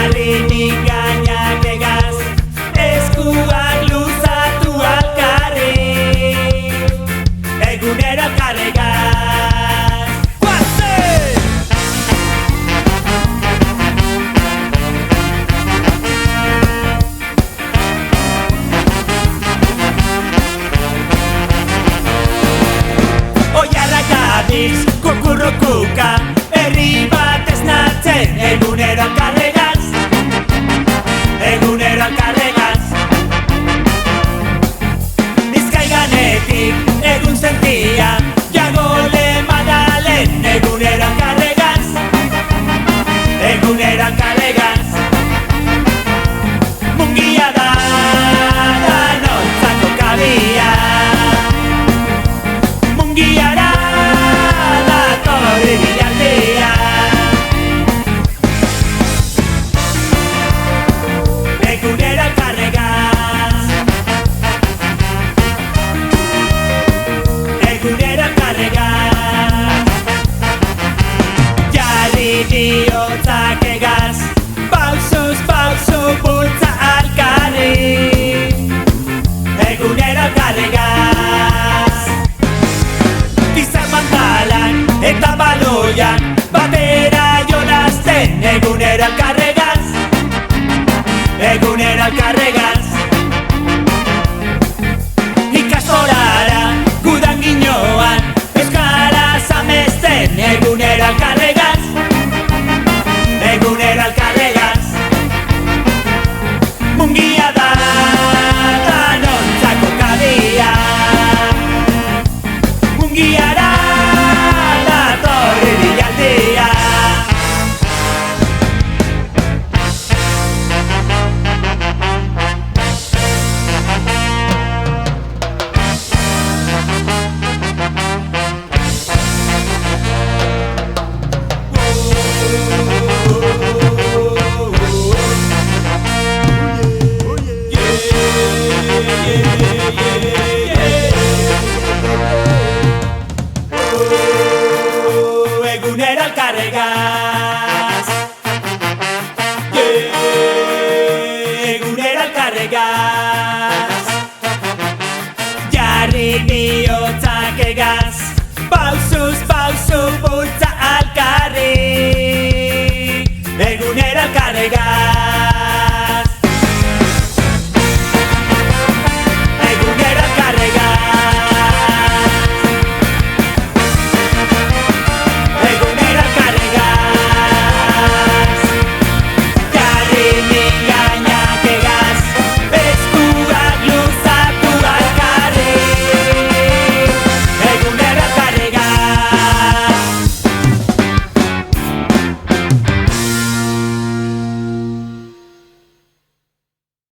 jarri mingainak egaz, eskuak luzatu alkarri, egunero alkarregaz. Guazen! Oiarrak gabiz, kukurrukuka, herri bat esnatzen, egunero alkarregaz, egunero alkarregaz. Bizkaiganetik egun zentia, jagole madalen, egunero alkarregaz, egunero alkarregaz. Mungia da, danontzako kabia, mungiara datorri bilaldia. Egunero alkarregaz, egunero alkarregaz. Jarri bihotzak egaz, pausuz pausu bultza alkarri, egunero alkarregaz. Izar mandalan eta baloian, batera jolazten, egunero alkarregaz, egunero alkarregaz. Ikastolara gudan ginoan, euskaraz amesten, egunero alkarregaz, egunero alkarregaz. Mungia da, danontzako kabia, mungiara datorri bilaldia. Egunero alkarregaz, egunero alkarregaz. Jarri bihotzak egaz, pausuz pausu bultza alkarri, egunero alkarregaz.